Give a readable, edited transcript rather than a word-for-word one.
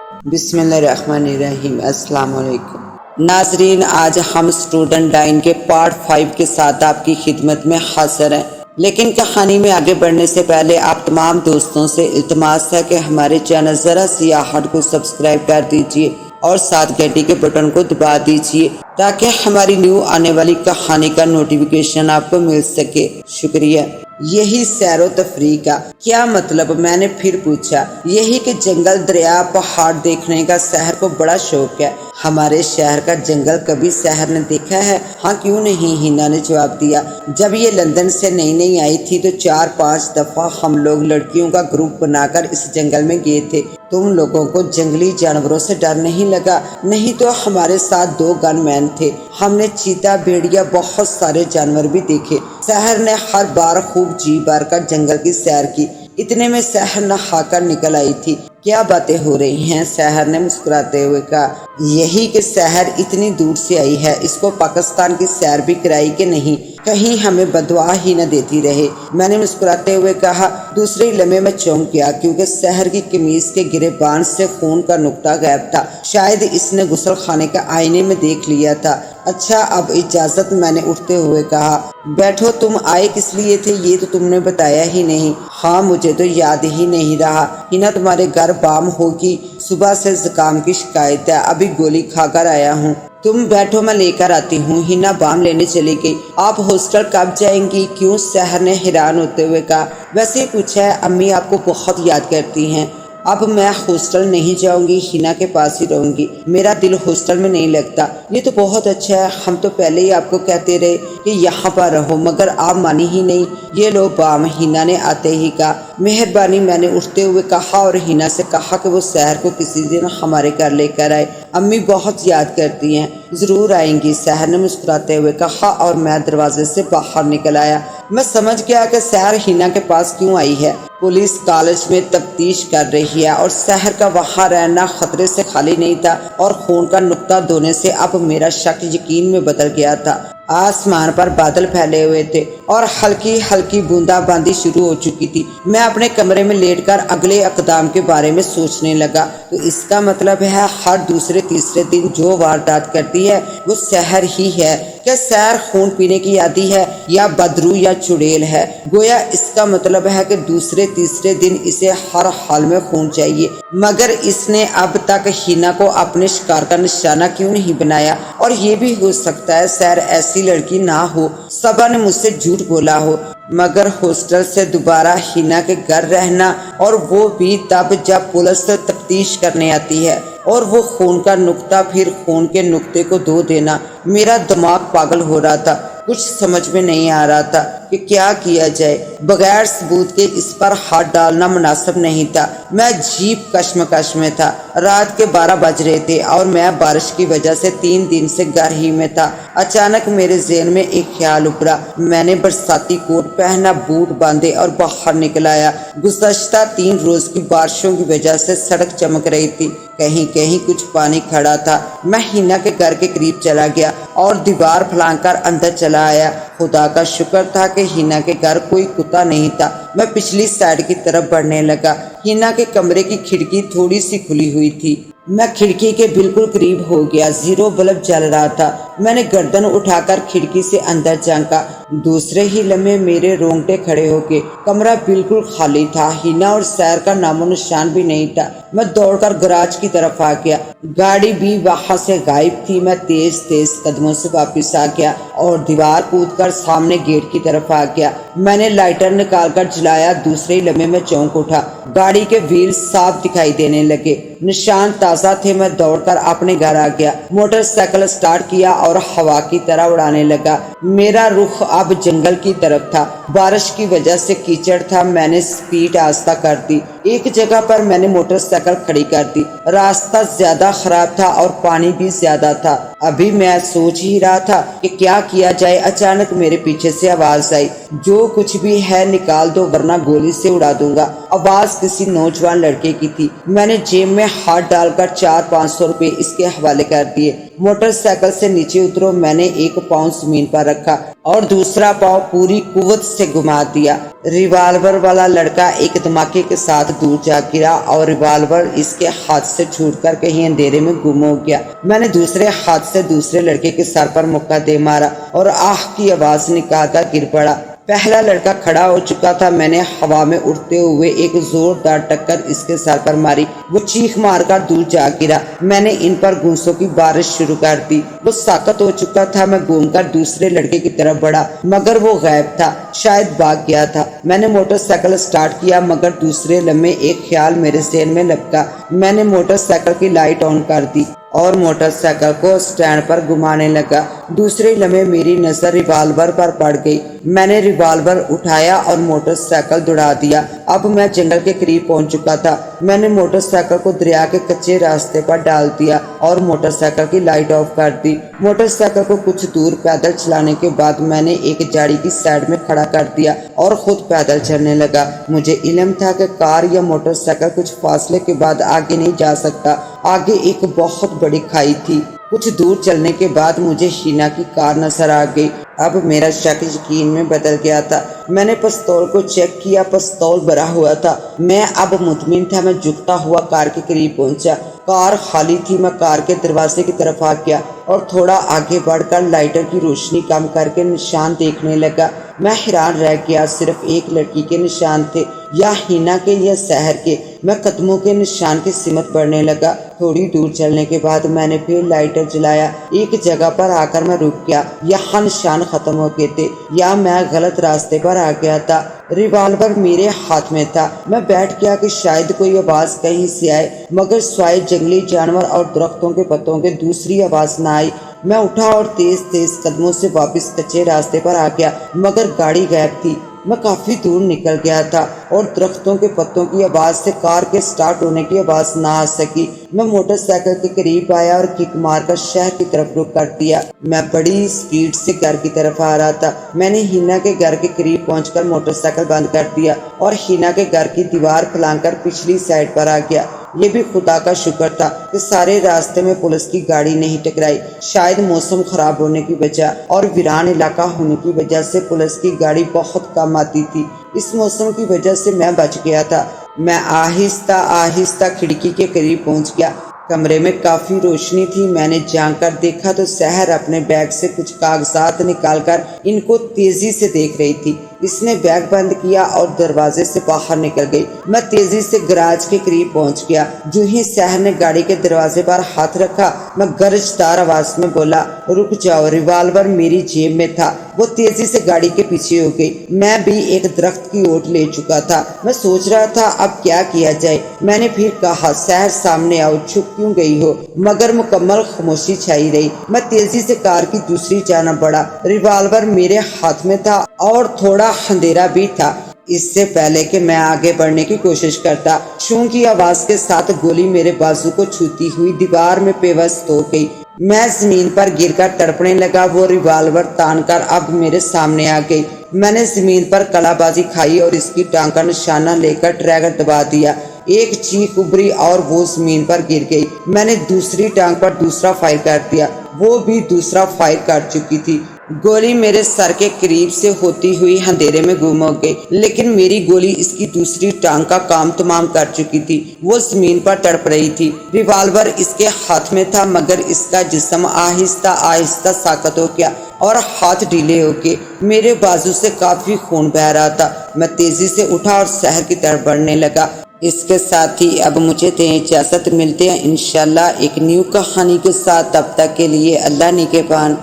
بسم اللہ الرحمن الرحیم۔ السلام علیکم ناظرین، آج ہم اسٹوڈنٹ 9 کے پارٹ 5 کے ساتھ آپ کی خدمت میں حاضر ہیں، لیکن کہانی میں آگے بڑھنے سے پہلے آپ تمام دوستوں سے التماس ہے کہ ہمارے چینل ذرا سی آہٹ کو سبسکرائب کر دیجئے اور ساتھ گھنٹی کے بٹن کو دبا دیجئے تاکہ ہماری نیو آنے والی کہانی کا نوٹیفیکیشن آپ کو مل سکے۔ شکریہ۔ یہی سیر و تفریح کا کیا مطلب؟ میں نے پھر پوچھا۔ یہی کہ جنگل، دریا، پہاڑ دیکھنے کا سحر کو بڑا شوق ہے۔ ہمارے شہر کا جنگل کبھی سحر نے دیکھا ہے؟ ہاں کیوں نہیں، ہینا نے جواب دیا۔ جب یہ لندن سے نئی آئی تھی تو 4-5 دفعہ ہم لوگ لڑکیوں کا گروپ بنا کر اس جنگل میں گئے تھے۔ تم لوگوں کو جنگلی جانوروں سے ڈر نہیں لگا؟ نہیں تو ہمارے ساتھ 2 گن مین تھے، ہم نے چیتا، بھیڑیا، بہت سارے جانور بھی دیکھے۔ سحر نے ہر بار خوب جی بھر کر جنگل کی سیر کی۔ اتنے میں سحر نہا کر نکل آئی تھی۔ کیا باتیں ہو رہی ہیں؟ سحر نے مسکراتے ہوئے کہا۔ یہی کہ سحر اتنی دور سے آئی ہے، اس کو پاکستان کی سیر بھی کرائی کہ نہیں، کہیں ہمیں بددعا ہی نہ دیتی رہے۔ میں نے مسکراتے ہوئے کہا۔ دوسرے لمحے میں چونک گیا کیونکہ سحر کی قمیض کے گریبان سے خون کا نقطہ غائب تھا۔ شاید اس نے غسل خانے کا آئینے میں دیکھ لیا تھا۔ اچھا اب اجازت، میں نے اٹھتے ہوئے کہا۔ بیٹھو، تم آئے کس لیے تھے یہ تو تم نے بتایا ہی نہیں۔ ہاں مجھے تو یاد ہی نہیں رہا۔ ہینا تمہارے گھر بام ہوگی، صبح سے زکام کی شکایت ہے، ابھی گولی کھا کر آیا ہوں۔ تم بیٹھو میں لے کر آتی ہوں۔ ہینا بام لینے چلی گئی۔ آپ ہاسٹل کب جائیں گی؟ کیوں؟ سحر نے حیران ہوتے ہوئے کہا۔ ویسے ہی پوچھا ہے، امی آپ کو بہت یاد کرتی ہیں۔ اب میں ہاسٹل نہیں جاؤں گی، ہینا کے پاس ہی رہوں گی، میرا دل ہاسٹل میں نہیں لگتا۔ یہ تو بہت اچھا ہے، ہم تو پہلے ہی آپ کو کہتے رہے کہ یہاں پر رہو مگر آپ مانی ہی نہیں۔ یہ لو بام، ہینا نے آتے ہی کہا۔ مہربانی، میں نے اٹھتے ہوئے کہا اور ہینا سے کہا کہ وہ سحر کو کسی دن ہمارے گھر لے کر آئے، امی بہت یاد کرتی ہیں۔ ضرور آئیں گی، سحر نے مسکراتے ہوئے کہا اور میں دروازے سے باہر نکل آیا۔ میں سمجھ گیا کہ سحر ہینا کے پاس کیوں آئی ہے۔ پولیس کالج میں تفتیش کر رہی ہے اور سحر کا وہاں رہنا خطرے سے خالی نہیں تھا، اور خون کا نقطہ دھونے سے اب میرا شک یقین میں بدل گیا تھا۔ آسمان پر بادل پھیلے ہوئے تھے اور ہلکی ہلکی بوندا باندی شروع ہو چکی تھی۔ میں اپنے کمرے میں لیٹ کر اگلے اقدام کے بارے میں سوچنے لگا۔ تو اس کا مطلب ہے ہر دوسرے تیسرے دن جو واردات کرتی ہے وہ سحر ہی ہے۔ کیا سحر خون پینے کی عادی ہے یا بدرو یا چڑیل ہے؟ گویا اس کا مطلب ہے کہ دوسرے تیسرے دن اسے ہر حال میں خون چاہیے، مگر اس نے اب تک ہینا کو اپنے شکار کا نشانہ کیوں نہیں بنایا؟ اور یہ بھی ہو سکتا ہے سحر ایسی لڑکی نہ ہو، صبا نے مجھ سے جھوٹ بولا ہو، مگر ہاسٹل سے دوبارہ ہینا کے گھر رہنا، اور وہ بھی تب جب پولیس تفتیش کرنے آتی ہے، اور وہ خون کا نقطہ پھر خون کے نقطے کو دھو دینا۔ میرا دماغ پاگل ہو رہا تھا، کچھ سمجھ میں نہیں آ رہا تھا کہ کیا کیا جائے۔ بغیر ثبوت کے اس پر ہاتھ ڈالنا مناسب نہیں تھا۔ میں عجیب کشمکش میں تھا۔ رات کے 12 بج رہے تھے اور میں بارش کی وجہ سے 3 دن سے گھر ہی میں تھا۔ اچانک میرے ذہن میں ایک خیال ابھرا۔ میں نے برساتی کوٹ پہنا، بوٹ باندھے اور باہر نکل آیا۔ گزشتہ 3 روز کی بارشوں کی وجہ سے سڑک چمک رہی تھی، کہیں کہیں کچھ پانی کھڑا تھا۔ میں ہینا کے گھر کے قریب چلا گیا اور دیوار پھلانگ کر اندر چلا آیا۔ خدا کا شکر تھا کہ ہینا کے گھر کوئی کتا نہیں تھا۔ میں پچھلی سائڈ کی طرف بڑھنے لگا۔ ہینا کے کمرے کی کھڑکی تھوڑی سی کھلی ہوئی تھی۔ میں کھڑکی کے بالکل قریب ہو گیا۔ 0 بلب جل رہا تھا۔ میں نے گردن اٹھا کر کھڑکی سے اندر جھانکا۔ دوسرے ہی لمحے میرے رونگٹے کھڑے ہو گئے۔ کمرہ بالکل خالی تھا، ہینا اور سحر کا نام و نشان بھی نہیں تھا۔ میں دوڑ کر گراج کی طرف آ گیا، گاڑی بھی وہاں سے غائب تھی۔ میں تیز قدموں سے واپس آ گیا اور دیوار کود کر سامنے گیٹ کی طرف آ گیا۔ میں نے لائٹر نکال کر جلایا۔ دوسرے لمحے میں چونک اٹھا، گاڑی کے ویل صاف دکھائی دینے لگے، نشان تازہ تھے۔ میں دوڑ کر اپنے گھر آ گیا، موٹر سائیکل سٹارٹ کیا اور ہوا کی طرح اڑانے لگا۔ میرا رخ اب جنگل کی طرف تھا، بارش کی وجہ سے کیچڑ تھا۔ میں نے سپیڈ آہستہ کر دی۔ ایک جگہ پر میں نے موٹر سائیکل کھڑی کر دی۔ راستہ زیادہ خراب تھا اور پانی بھی زیادہ تھا۔ ابھی میں سوچ ہی رہا تھا کہ کیا کیا جائے، اچانک میرے پیچھے سے آواز آئی، جو کچھ بھی ہے نکال دو ورنہ گولی سے اڑا دوں گا۔ آواز کسی نوجوان لڑکے کی تھی۔ میں نے جیب میں ہاتھ ڈال کر 400-500 روپے اس کے حوالے کر دیے۔ موٹر سائیکل سے نیچے اترو۔ میں نے ایک پاؤں زمین پر رکھا اور دوسرا پاؤں پوری قوت سے گھما دیا۔ ریوالور والا لڑکا ایک دھماکے کے ساتھ دور جا گرا اور ریوالور اس کے ہاتھ سے چھوٹ کر کہیں اندھیرے میں گم ہو گیا۔ میں نے دوسرے ہاتھ سے دوسرے لڑکے کے سر پر مکہ دے مارا اور آہ کی آواز نکال کر گر پڑا۔ پہلا لڑکا کھڑا ہو چکا تھا۔ میں نے ہوا میں اڑتے ہوئے ایک زوردار ٹکر اس کے سر پر ماری۔ وہ چیخ مار کر دور جا گرا۔ میں نے ان پر گھونسوں کی بارش شروع کر دی۔ وہ ساکت ہو چکا تھا۔ میں گھوم کر دوسرے لڑکے کی طرف بڑھا مگر وہ غائب تھا، شاید بھاگ گیا تھا۔ میں نے موٹر سائیکل سٹارٹ کیا مگر دوسرے لمحے ایک خیال میرے ذہن میں لپکا۔ میں نے موٹر سائیکل کی لائٹ آن کر دی اور موٹر سائیکل کو سٹینڈ پر گھمانے لگا۔ دوسرے لمحے میری نظر ریوالور پر پڑ گئی۔ میں نے ریوالور اٹھایا اور موٹر سائیکل دوڑا دیا۔ اب میں جنگل کے قریب پہنچ چکا تھا۔ میں نے موٹر سائیکل کو دریا کے کچے راستے پر ڈال دیا اور موٹر سائیکل کی لائٹ آف کر دی۔ موٹر سائیکل کو کچھ دور پیدل چلانے کے بعد میں نے ایک جھاڑی کی سائیڈ میں کھڑا کر دیا اور خود پیدل چلنے لگا۔ مجھے علم تھا کہ کار یا موٹر سائیکل کچھ فاصلے کے بعد آگے نہیں جا سکتا۔ آگے ایک بہت بڑی کھائی تھی۔ کچھ دور چلنے کے بعد مجھے ہینا کی کار نظر آ گئی۔ اب میرا شک یقین میں بدل گیا تھا۔ میں نے پستول کو چیک کیا، پستول بھرا ہوا تھا۔ میں اب مطمئن تھا۔ میں جھکتا ہوا کار کے قریب پہنچا۔ کار خالی تھی۔ میں کار کے دروازے کی طرف آ گیا اور تھوڑا آگے بڑھ کر لائٹر کی روشنی کم کر کے نشان دیکھنے لگا۔ میں حیران رہ گیا۔ صرف ایک لڑکی کے نشان تھے، یا ہینا کے یا سحر کے۔ میں قدموں کے نشان کی سمت بڑھنے لگا۔ تھوڑی دور چلنے کے بعد میں نے پھر لائٹر جلایا۔ ایک جگہ پر آ کر میں رک گیا۔ یہاں نشان ختم ہو گئے تھے یا میں غلط راستے پر آ گیا تھا۔ ریوالور میرے ہاتھ میں تھا۔ میں بیٹھ گیا کہ شاید کوئی آواز کہیں سے آئے مگر سوائے جنگلی جانور اور درختوں کے پتوں کے دوسری آواز نہ آئی۔ میں اٹھا اور تیز تیز قدموں سے واپس کچے راستے پر آ گیا مگر گاڑی غائب تھی۔ میں کافی دور نکل گیا تھا اور درختوں کے پتوں کی آواز سے کار کے سٹارٹ ہونے کی آواز نہ آ سکی۔ میں موٹر سائیکل کے قریب آیا اور کک مار کر شہر کی طرف رخ کر دیا۔ میں بڑی سپیڈ سے گھر کی طرف آ رہا تھا۔ میں نے ہینا کے گھر کے قریب پہنچ کر موٹر سائیکل بند کر دیا اور ہینا کے گھر کی دیوار پھلانگ کر پچھلی سائڈ پر آ گیا۔ یہ بھی خدا کا شکر تھا کہ سارے راستے میں پولیس کی گاڑی نہیں ٹکرائی۔ شاید موسم خراب ہونے کی وجہ اور ویران علاقہ ہونے کی وجہ سے پولیس کی گاڑی بہت کم آتی تھی۔ اس موسم کی وجہ سے میں بچ گیا تھا۔ میں آہستہ آہستہ کھڑکی کے قریب پہنچ گیا۔ کمرے میں کافی روشنی تھی۔ میں نے جھانک کر دیکھا تو سحر اپنے بیگ سے کچھ کاغذات نکال کر ان کو تیزی سے دیکھ رہی تھی۔ اس نے بیگ بند کیا اور دروازے سے باہر نکل گئی۔ میں تیزی سے گراج کے قریب پہنچ گیا۔ جو ہی سحر نے گاڑی کے دروازے پر ہاتھ رکھا، میں گرجدار آواز میں بولا، رک جاؤ۔ ریوالور میری جیب میں تھا۔ وہ تیزی سے گاڑی کے پیچھے ہو گئی۔ میں بھی ایک درخت کی اوٹ لے چکا تھا۔ میں سوچ رہا تھا اب کیا کیا جائے۔ میں نے پھر کہا، سحر سامنے آؤ، چھپ کیوں گئی ہو؟ مگر مکمل خاموشی چھائی رہی۔ میں تیزی سے کار کی دوسری جانب بڑھا۔ ریوالور میرے ہاتھ میں تھا اور تھوڑا اندھیرا بھی تھا۔ اس سے پہلے کہ میں آگے بڑھنے کی کوشش کرتا، شوں کی آواز کے ساتھ گولی میرے بازو کو چھوتی ہوئی دیوار میں پیوست ہو گئی۔ میں زمین پر گر کر تڑپنے لگا۔ وہ ریوالور تان کر اب میرے سامنے آ گئی۔ میں نے زمین پر کلا بازی کھائی اور اس کی ٹانگ کا نشانہ لے کر ٹریگر دبا دیا۔ ایک چیخ ابھری اور وہ زمین پر گر گئی۔ میں نے دوسری ٹانگ پر دوسرا فائر کر دیا۔ وہ بھی دوسرا فائر کر چکی تھی۔ گولی میرے سر کے قریب سے ہوتی ہوئی اندھیرے میں گم ہو گئی، لیکن میری گولی اس کی دوسری ٹانگ کا کام تمام کر چکی تھی۔ وہ زمین پر تڑپ رہی تھی۔ ریوالور اس کے ہاتھ میں تھا مگر اس کا جسم آہستہ آہستہ ساکت ہو گیا اور ہاتھ ڈھیلے ہو گئے۔ میرے بازو سے کافی خون بہہ رہا تھا۔ میں تیزی سے اٹھا اور شہر کی طرف بڑھنے لگا۔ اس کے ساتھ ہی اب مجھے دیں اجازت، ملتے ہیں انشاءاللہ ایک نیو کہانی کے ساتھ۔ تب تک کے لیے اللہ نگہبان۔